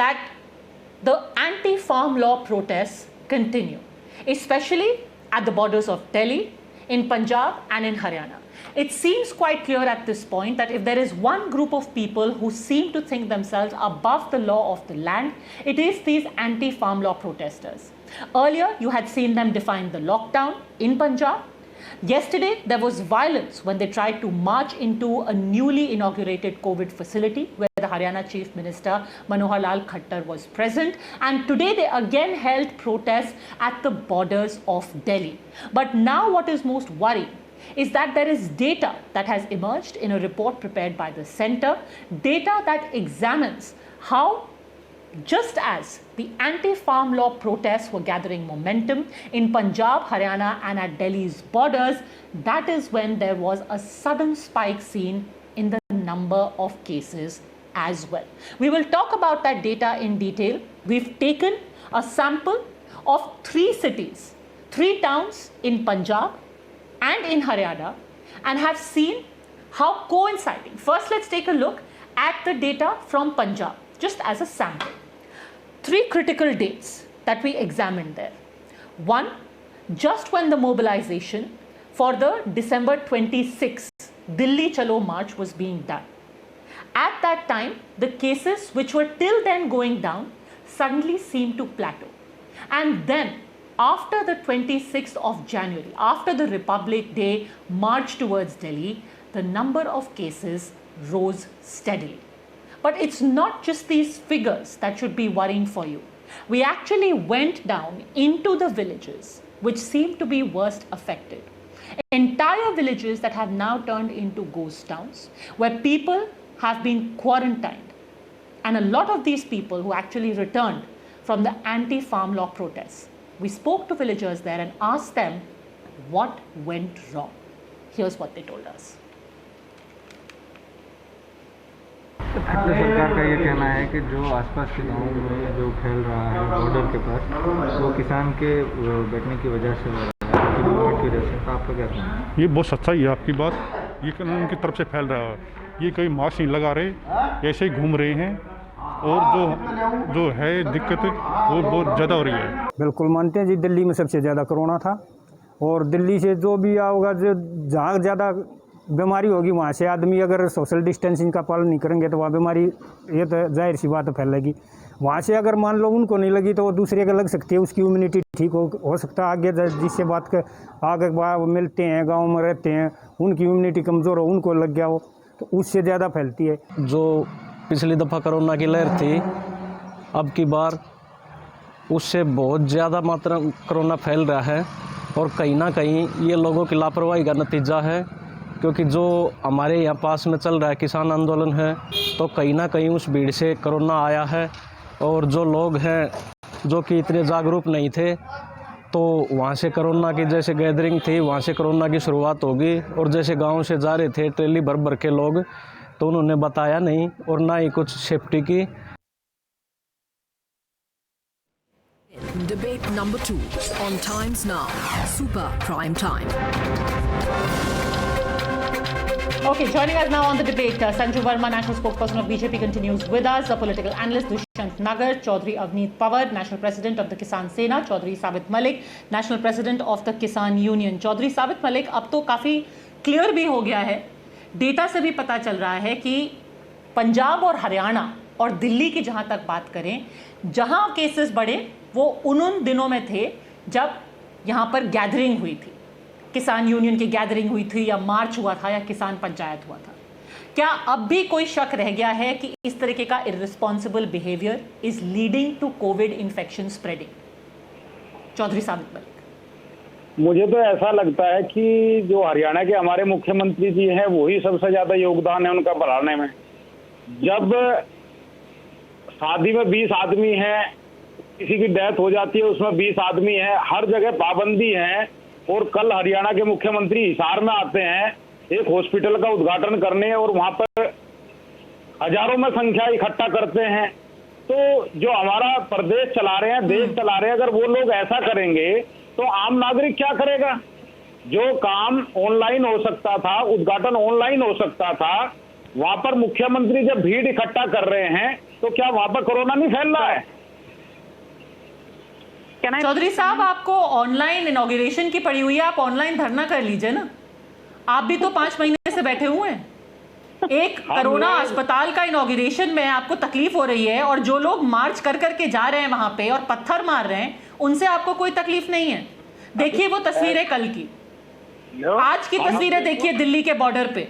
that the anti-farm law protests continue, especially at the borders of Delhi, in Punjab and in Haryana. It seems quite clear at this point that if there is one group of people who seem to think themselves above the law of the land, it is these anti-farm law protesters. Earlier, you had seen them define the lockdown in Punjab. Yesterday, there was violence when they tried to march into a newly inaugurated COVID facility where the Haryana Chief Minister Manohar Lal Khattar was present. And today, they again held protests at the borders of Delhi. But now what is most worrying is that there is data that has emerged in a report prepared by the center, data that examines how, just as the anti-farm law protests were gathering momentum in Punjab, Haryana and at Delhi's borders, that is when there was a sudden spike seen in the number of cases as well. We will talk about that data in detail. We've taken a sample of 3 cities, 3 towns in Punjab and in Haryana, and have seen how coinciding. First, let's take a look at the data from Punjab, just as a sample. 3 critical dates that we examined there. 1, just when the mobilization for the December 26th Delhi Chalo March was being done. At that time, the cases which were till then going down suddenly seemed to plateau. And then, after the 26th of January, after the Republic Day march towards Delhi, the number of cases rose steadily. But it's not just these figures that should be worrying for you. We actually went down into the villages which seem to be worst affected. Entire villages that have now turned into ghost towns, where people have been quarantined. And a lot of these people who actually returned from the anti-farm law protests. We spoke to villagers there and asked them what went wrong. Here's what they told us. तो सरकार का ये कहना है कि जो आसपास के गाँव में जो फैल रहा है बॉर्डर के पास, वो किसान के बैठने की वजह से हो रहा है, की वजह से। तो आपका क्या कहना है? ये बहुत सच्चाई है आपकी बात। ये उनकी तरफ से फैल रहा है, ये कोई मास्क नहीं लगा रहे, ऐसे ही घूम रहे हैं, और जो है दिक्कत वो बहुत ज़्यादा हो रही है। बिल्कुल मानते हैं जी, दिल्ली में सबसे ज़्यादा कोरोना था, और दिल्ली से जो भी आओगा, जो जहाँ ज़्यादा बीमारी होगी वहाँ से आदमी अगर सोशल डिस्टेंसिंग का पालन नहीं करेंगे तो वहाँ बीमारी, ये तो जाहिर सी बात है, फैलेगी। वहाँ से अगर मान लो उनको नहीं लगी तो वो दूसरे के लग सकती है, उसकी इम्यूनिटी ठीक हो सकता है। आगे जिससे बात कर आगे मिलते हैं, गांव में रहते हैं, उनकी इम्यूनिटी कमज़ोर हो, उनको लग गया हो तो उससे ज़्यादा फैलती है। जो पिछली दफ़ा कोरोना की लहर थी, अब की बार उससे बहुत ज़्यादा मात्रा कोरोना फैल रहा है, और कहीं ना कहीं ये लोगों की लापरवाही का नतीजा है, क्योंकि जो हमारे यहाँ पास में चल रहा है किसान आंदोलन है, तो कहीं ना कहीं उस भीड़ से कोरोना आया है। और जो लोग हैं जो कि इतने जागरूक नहीं थे, तो वहाँ से कोरोना की जैसे गैदरिंग थी, वहाँ से कोरोना की शुरुआत होगी। और जैसे गांव से जा रहे थे ट्रेली भर भर के लोग, तो उन्होंने बताया नहीं और ना ही कुछ सेफ्टी की। Debate number 2 on Times Now, Super Prime Time. Okay, joining us now on the debate, Sanju Verma, national spokesperson of BJP, continues with us. The political analyst Dushyant Nagar, Chaudhry Avneet Pawar, national president of the Kisan Sena, Chaudhry Sabit Malik, national president of the Kisan Union. Chaudhry Sabit Malik, अब तो काफ़ी clear भी हो गया है, data से भी पता चल रहा है कि पंजाब और हरियाणा और दिल्ली की जहाँ तक बात करें, जहाँ केसेस बढ़े वो उन दिनों में थे जब यहाँ पर गैदरिंग हुई थी, किसान यूनियन की गैदरिंग हुई थी, या मार्च हुआ था, या किसान पंचायत हुआ था। क्या अब भी कोई शक रह गया है कि इस तरीके का irresponsible behaviour is leading to COVID infection spreading? Chaudhary Sabit Malik. मुझे तो ऐसा लगता है कि जो हरियाणा के हमारे मुख्यमंत्री जी हैं, वही सबसे ज्यादा योगदान है उनका बढ़ाने में। जब शादी में 20 आदमी हैं, किसी की डेथ हो जाती है उसमें 20 आदमी हैं, हर जगह पाबंदी है। और कल हरियाणा के मुख्यमंत्री हिसार में आते हैं एक हॉस्पिटल का उद्घाटन करने, और वहां पर हजारों में संख्या इकट्ठा करते हैं। तो जो हमारा प्रदेश चला रहे हैं, देश चला रहे हैं, अगर वो लोग ऐसा करेंगे तो आम नागरिक क्या करेगा? जो काम ऑनलाइन हो सकता था, उद्घाटन ऑनलाइन हो सकता था, वहां पर मुख्यमंत्री जब भीड़ इकट्ठा कर रहे हैं तो क्या वहां पर कोरोना नहीं फैल रहा है? चौधरी साहब, आपको ऑनलाइन इनॉग्रेशन की पड़ी हुई है, आप ऑनलाइन धरना कर लीजिए ना। आप भी तो 5 महीने से बैठे हुए हैं। एक कोरोना अस्पताल का इनॉग्रेशन में आपको तकलीफ हो रही है और जो लोग मार्च कर करके जा रहे हैं वहां पे और पत्थर मार रहे हैं, उनसे आपको कोई तकलीफ नहीं है। देखिए वो तस्वीरें कल की, आज की तस्वीरें देखिए। दिल्ली के बॉर्डर पे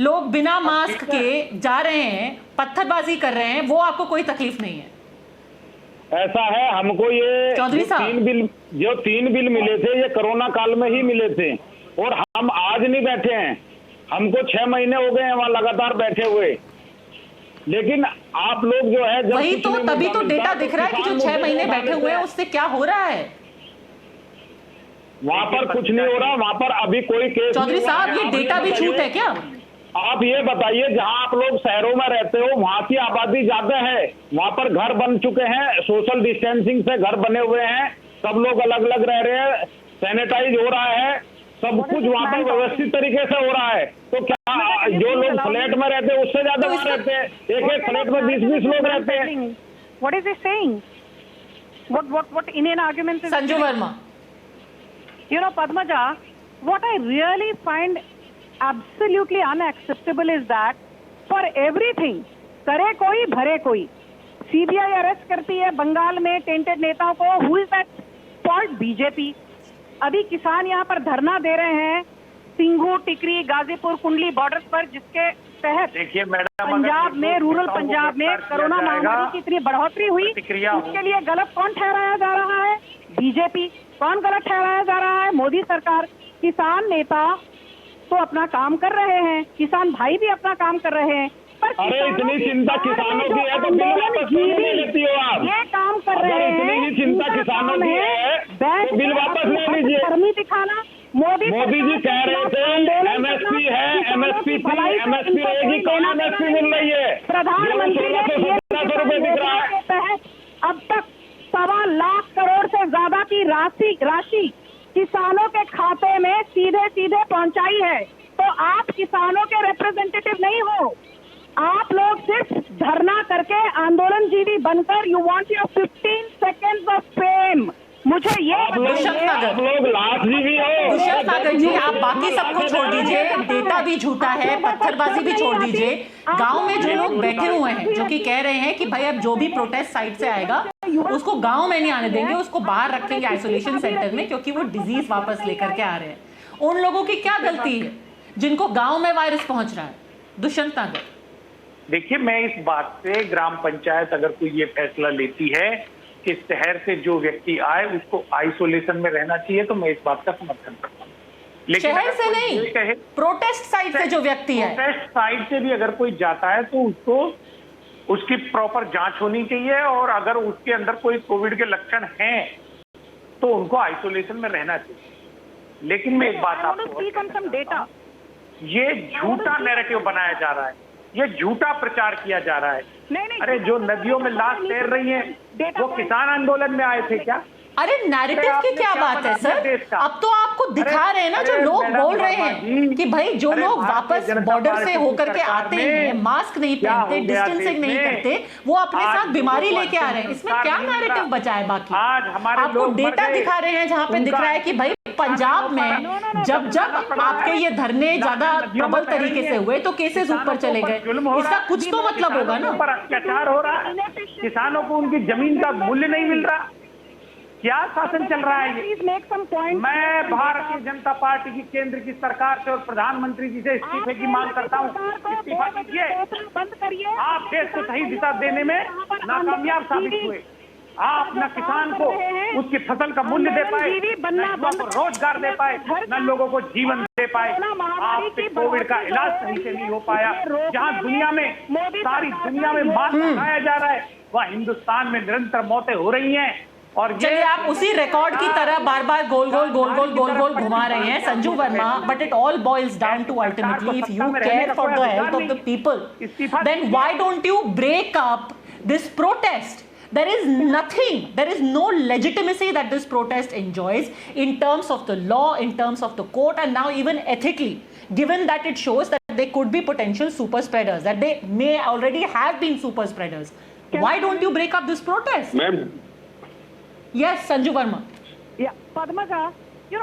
लोग बिना मास्क के जा रहे हैं, पत्थरबाजी कर रहे हैं, वो आपको कोई तकलीफ नहीं है। ऐसा है, हमको ये चौधरी साहब, जो तीन बिल मिले थे ये कोरोना काल में ही मिले थे और हम आज नहीं बैठे हैं। हमको 6 महीने हो गए हैं वहां लगातार बैठे हुए। लेकिन आप लोग जो है, वही तो, तभी तो डेटा दिख रहा है कि जो 6 महीने बैठे हुए हैं उससे क्या हो रहा है। वहां पर कुछ नहीं हो रहा, वहां पर अभी कोई केस। चौधरी साहब, ये डेटा भी झूठ है क्या? आप ये बताइए, जहां आप लोग शहरों में रहते हो वहां की आबादी ज्यादा है, वहां पर घर बन चुके हैं, सोशल डिस्टेंसिंग से घर बने हुए हैं, सब लोग अलग अलग रह रहे हैं, सैनिटाइज हो रहा है, सब कुछ वहां पर व्यवस्थित तरीके से हो रहा है। तो क्या जो लोग फ्लैट में रहते हैं उससे ज्यादा वहां रहते हैं? एक फ्लैट में 20-20 लोग रहते हैं। What is he saying? What Indian argument is? Sanju Verma, You know, Padmaja, what I really find absolutely unacceptable is that for everything, करे कोई भरे कोई, सीबीआई अरेस्ट करती है बंगाल में टेंटेड नेताओं को। Who is that fault? BJP. अभी किसान यहाँ पर धरना दे रहे हैं सिंघू, टिकरी, गाजीपुर, कुंडली बॉर्डर पर, जिसके तहत देखिए मैडम, पंजाब में, रूरल पंजाब में कोरोना महामारी की इतनी बढ़ोतरी हुई, उसके लिए गलत कौन ठहराया जा रहा है? बीजेपी। कौन गलत ठहराया जा रहा है? मोदी सरकार। किसान नेता तो अपना काम कर रहे हैं, किसान भाई भी अपना काम कर रहे हैं, पर अरे इतनी चिंता किसानों की है तो बिल वापस क्यों नहीं लेती हो आप? ये काम कर रहे हैं। इतनी ही चिंता किसानों की है तो बिल वापस ले लीजिए। कर्मी दिखाना। मोदी जी कह रहे थे एमएसपी है, एमएसपी रहेगी, कौन एमएसपी मिल रही है? प्रधानमंत्री ने 1600 रुपए दिख रहा है। तहत अब तक 1.25 लाख करोड़ से ज्यादा की राशि किसानों के खाते में सीधे सीधे पहुंचाई है। तो आप किसानों के रिप्रेजेंटेटिव नहीं हो, आप लोग सिर्फ धरना करके आंदोलनजीवी बनकर you want your 15 seconds of fame. मुझे ये दुष्यंत सागर जी, आप बाकी सबको छोड़ दीजिए, डेटा भी झूठा है, पत्थरबाजी भी छोड़ दीजिए। गांव में जो लोग बैठे हुए हैं जो कि कह रहे हैं कि भाई अब जो भी प्रोटेस्ट साइट से आएगा उसको गांव में नहीं आने देंगे, उसको बाहर रखेंगे आइसोलेशन सेंटर में, क्योंकि वो डिजीज वापस लेकर के आ रहे हैं। उन लोगों की क्या गलती है जिनको गांव में वायरस पहुंच रहा है? दुष्यंत सागर, देखिए, मैं इस बात से, ग्राम पंचायत अगर कोई ये फैसला लेती है कि शहर से जो व्यक्ति आए उसको आइसोलेशन में रहना चाहिए, तो मैं इस बात का समर्थन करता हूँ। लेकिन शहर से नहीं, प्रोटेस्ट साइट से जो व्यक्ति है, प्रोटेस्ट साइट से भी अगर कोई जाता है तो उसको उसकी प्रॉपर जांच होनी चाहिए, और अगर उसके अंदर कोई कोविड के लक्षण हैं तो उनको आइसोलेशन में रहना चाहिए। लेकिन मैं एक बात आपको, डेटा, ये झूठा नैरेटिव बनाया जा रहा है, ये झूठा प्रचार किया जा रहा है। नहीं, अरे जो नदियों में लाश तैर रही हैं वो किसान आंदोलन में आए थे क्या? अरे नैरेटिव की क्या बात है सर? अब तो आपको दिखा रहे हैं ना, जो लोग बोल रहे हैं कि भाई जो लोग वापस बॉर्डर से होकर के आते हैं, मास्क नहीं पहनते, डिस्टेंसिंग नहीं करते, वो अपने साथ बीमारी लेके आ रहे हैं। इसमें क्या नैरेटिव बचा है? बाकी आपको डेटा दिखा रहे हैं जहां पे दिख रहा है कि भाई पंजाब में जब आपके ये धरने ज्यादा प्रबल तरीके से हुए तो केसेस ऊपर चले गए। इसका कुछ तो मतलब होगा ना। अत्याचार हो रहा है, किसानों को उनकी जमीन का मूल्य नहीं मिल रहा, क्या शासन चल रहा है ये? मैं भारतीय जनता पार्टी की केंद्र की सरकार से और प्रधानमंत्री जी से इस्तीफे की मांग करता हूँ। इस्तीफा कीजिए। आप देश को सही दिशा देने में नाकामयाब साबित हुए। आप न किसान को उसकी फसल का मूल्य दे पाए, न युवा को रोजगार दे पाए, न लोगों को जीवन दे पाए। आपसे कोविड का इलाज सही से नहीं हो पाया। जहाँ दुनिया में, सारी दुनिया में मास्क लगाया जा रहा है, वह हिंदुस्तान में निरंतर मौतें हो रही हैं। और चलिए, आप उसी रिकॉर्ड की तरह बार बार गोल गोल घुमा रहे हैं Sanju Verma, but it all boils down to ultimately if you care for the health of the people, then why don't you break up this protest? There is nothing, there is no legitimacy that this protest enjoys in terms of the law, in terms of the court, and now even ethically, given that it shows that that they could be potential super spreaders, that they may already have been super spreaders. Why don't you break up this protest? Ma'am. Yes, Sanju Verma. Yeah, Padmaja,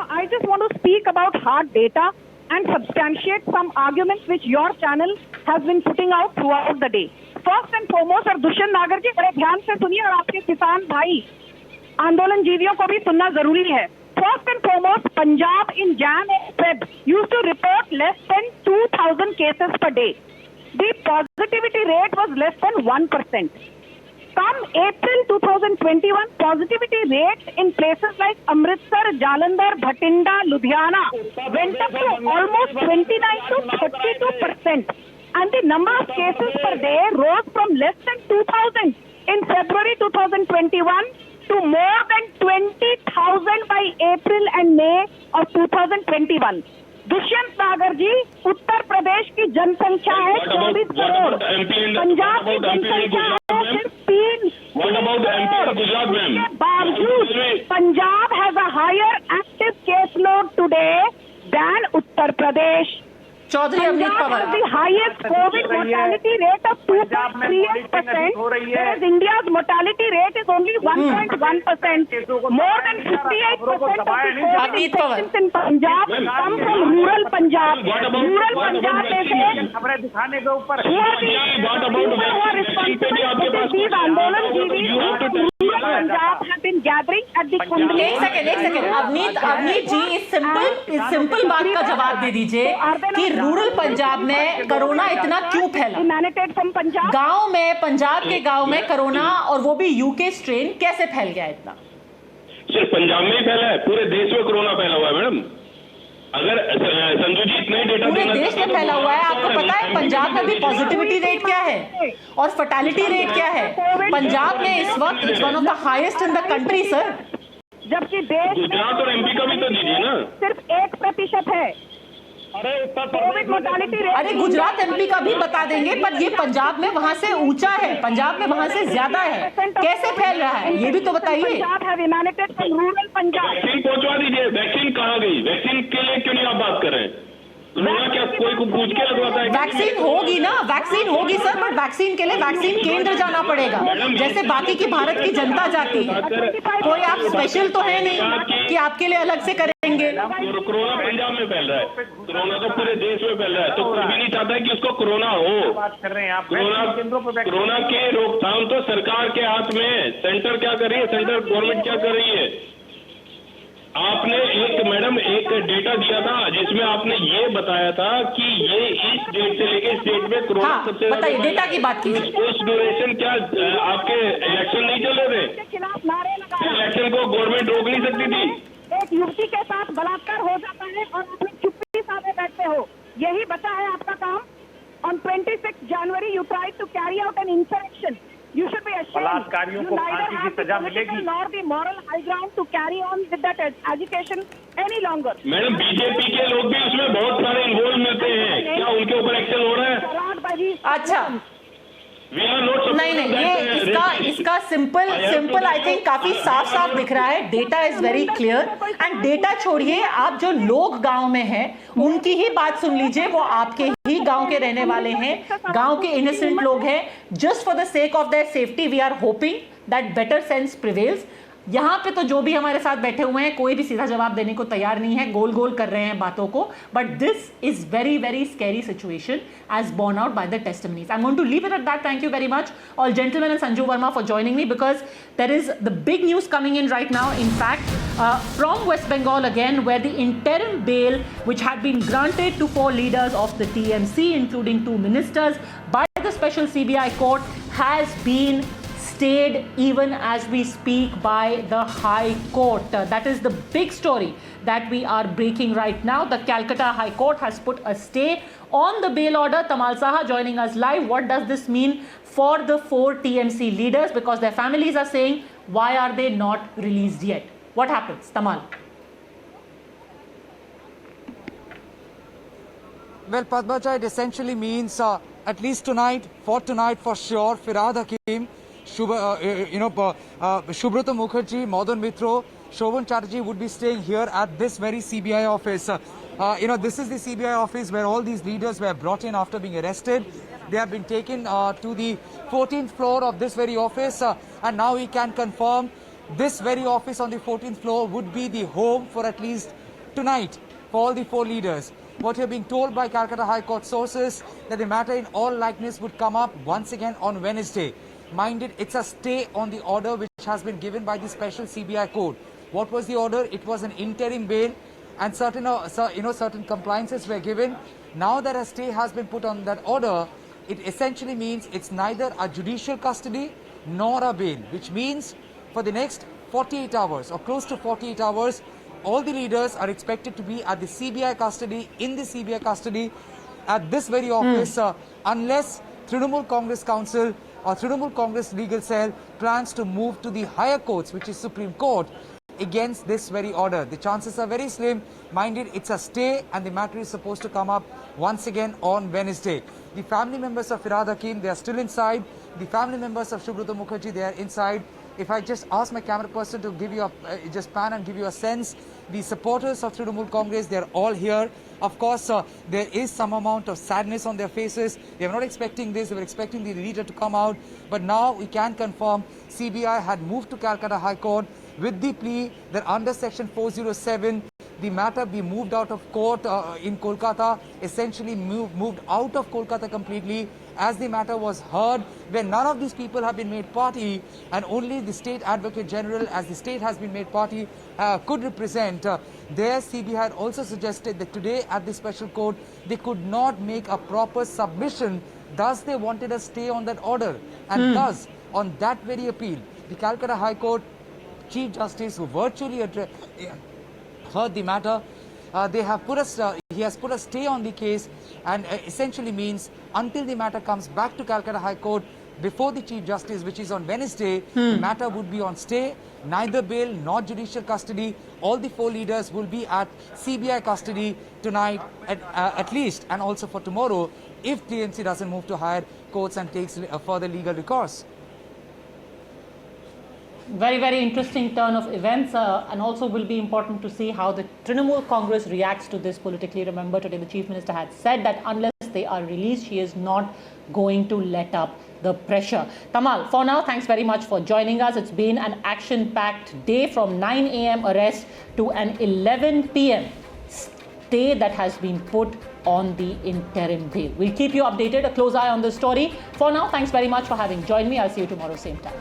I just want to speak about hard data and substantiate some arguments which your channel has been putting out throughout the day. First and foremost, और दुष्यंत नागर जी बड़े ध्यान से सुनिए और आपके किसान भाई आंदोलन जीवियों को भी सुनना जरूरी है. First and foremost, Punjab in Jan and Feb used to report less than 2,000 cases per day. The positivity rate was less than 1%. Come April 2021, positivity rates in places like Amritsar, Jalandhar, Bhatinda, Ludhiana went up to almost 29 to 32%. And the number of cases per day rose from less than 2,000 in February 2021 to more than 20,000 by April and May of 2021. Dushyant नागर जी, उत्तर प्रदेश की जनसंख्या है 24 करोड़, पंजाब की जनसंख्या है सिर्फ 3 करोड़. इसके बावजूद Punjab has a higher active case load today than Uttar Pradesh. Chaudhary Avneet Pawar. Punjab has the highest COVID mortality rate of 2.38%, whereas India's mortality rate is only 1.1%. More than 58% of the COVID infections in Punjab come from rural Punjab. Rural Punjab में से खबरें दिखाने के ऊपर who are responsible for these आंदोलन rural Punjab have been gathering at the Kundli. एक second Avneet जी इस simple बात का जवाब दे दीजिए कि रूरल पंजाब में कोरोना इतना क्यों फैला? गांव में, पंजाब के गांव में कोरोना और वो भी यूके स्ट्रेन कैसे फैल गया इतना? सिर्फ पंजाब में ही फैला है, पूरे देश में कोरोना फैला हुआ है मैडम. अगर संजू जी इतना ही डेटा पूरे देश में फैला हुआ है. आपको पता है पंजाब में भी पॉजिटिविटी रेट क्या है और फर्टिलिटी रेट क्या है? पंजाब में इस वक्त it's one of the highest in the country sir. जबकि देश गुजरात और एमपी का भी तो दीजिए ना. सिर्फ 1% है. Covid mortality rate. अरे गुजरात एमपी का भी बता देंगे, पर ये पंजाब में वहां से ऊंचा है, पंजाब में वहां से ज्यादा है. कैसे फैल रहा है ये भी तो बताइए. वैक्सीन पहुंचवा दीजिए. वैक्सीन कहाँ गई? वैक्सीन के लिए क्यों नहीं आप बात कर रहे हैं? क्या कोई को पूछ के लगवाता है? वैक्सीन होगी ना, वैक्सीन होगी सर, बट वैक्सीन के लिए वैक्सीन केंद्र जाना पड़ेगा जैसे बाकी की भारत की जनता जाती है. कोई आप स्पेशल तो है नहीं कि आपके लिए अलग से करेंगे. कोरोना पंजाब में फैल रहा है, कोरोना तो पूरे देश में फैल रहा है, तो कोई भी नहीं चाहता कि उसको कोरोना हो. बात कर रहे हैं आप. कोरोना के रोकथाम तो सरकार के हाथ में. सेंटर क्या कर रही है? सेंट्रल गवर्नमेंट क्या कर रही है? आपने मैडम एक डेटा दिया था जिसमें आपने ये बताया था कि ये इस डेट से लेके इस डेट में कोरोना सबसे बताइए, डेटा की बात कीजिए. उस ड्यूरेशन क्या आपके इलेक्शन नहीं चल रहे थे? इलेक्शन को गवर्नमेंट रोक नहीं सकती थी? एक युवती के साथ बलात्कार हो जाता है और आप लोग चुप्पी साधे बैठते हो. यही बचा है आपका काम. On 26 January you tried to carry out an insurrection. You should be ashamed. बलात्कारियों को फांसी की सजा मिलेगी. Nor the moral high ground to carry on with that agitation any longer. Madam BJP के लोग भी उसमें बहुत सारे इन्वॉल्व मिलते हैं, क्या उनके ऊपर एक्शन हो रहा है? अच्छा नहीं, ये इसका सिंपल आई थिंक काफी साफ दिख रहा है. Data is very clear. And data छोड़िए, आप जो लोग गांव में हैं उनकी ही बात सुन लीजिए. वो आपके ही गांव के रहने वाले हैं, गांव के इनोसेंट लोग हैं. Just for the sake of their safety we are hoping that better sense prevails. यहाँ पे तो जो भी हमारे साथ बैठे हुए हैं कोई भी सीधा जवाब देने को तैयार नहीं है, गोल गोल कर रहे हैं बातों को. But this is very very scary situation as borne out by the testimonies. I'm going to leave it at that. Thank you very much, all gentlemen and Sanju Verma, for joining me, because there is the big news coming in right now. In fact, from West Bengal again, where the interim bail which had been granted to 4 leaders of the TMC, including 2 ministers, by the special CBI court has been stayed even as we speak by the High Court. That is the big story that we are breaking right now. The Calcutta High Court has put a stay on the bail order. Tamal Saha joining us live. What does this mean for the 4 TMC leaders? Because their families are saying, why are they not released yet? What happens, Tamal? Well, Padmaja, it essentially means at least tonight for sure, Firhad Hakim, Subrata Mukherjee, Madan Mitra, Shovan Chatterjee would be staying here at this very CBI office. This is the CBI office where all these leaders were brought in after being arrested. They have been taken to the 14th floor of this very office, and now we can confirm this very office on the 14th floor would be the home for at least tonight for all the 4 leaders. What you're being told by Calcutta High Court sources that the matter in all likeness would come up once again on Wednesday. Mind it, it's a stay on the order which has been given by the special CBI court. What was the order? It was an interim bail, and certain compliances were given. Now that a stay has been put on that order, it essentially means it's neither a judicial custody nor a bail, which means for the next 48 hours or close to 48 hours, all the leaders are expected to be at the CBI custody, in the CBI custody, at this very office, unless Trinamool Congress Council or Trinamool Congress Legal Cell plans to move to the higher courts, which is Supreme Court, against this very order. The chances are very slim. Mind it, it's a stay, and the matter is supposed to come up once again on Wednesday. The family members of Firhad Hakim, they are still inside. The family members of Subrata Mukherjee, they are inside. If I just ask my camera person to give you just pan and give you a sense, the supporters of Trinamool Congress, they are all here. Of course, there is some amount of sadness on their faces. They were not expecting this. They were expecting the leader to come out. But now we can confirm CBI had moved to Calcutta High Court with the plea that under Section 407, the matter be moved out of court in Kolkata, essentially moved out of Kolkata completely, as the matter was heard, where none of these people have been made party, and only the State Advocate General, as the state has been made party, could represent. There, CBI had also suggested that today at the special court, they could not make a proper submission. Thus, they wanted a stay on that order. And thus, on that very appeal, the Calcutta High Court Chief Justice, who virtually heard the matter, he has put a stay on the case, and essentially means until the matter comes back to Calcutta High Court before the Chief Justice, which is on Wednesday, the matter would be on stay, neither bail nor judicial custody. All the 4 leaders will be at CBI custody tonight at least, and also for tomorrow, if TMC doesn't move to higher courts and takes further legal recourse. Very, very interesting turn of events, and also will be important to see how the Trinamool Congress reacts to this politically. Remember, today the Chief Minister had said that unless they are released, she is not going to let up the pressure. Tamal, for now, thanks very much for joining us. It's been an action-packed day from 9 a.m. arrest to an 11 p.m. stay that has been put on the interim bail. We'll keep you updated, a close eye on this story. For now, thanks very much for having joined me. I'll see you tomorrow, same time.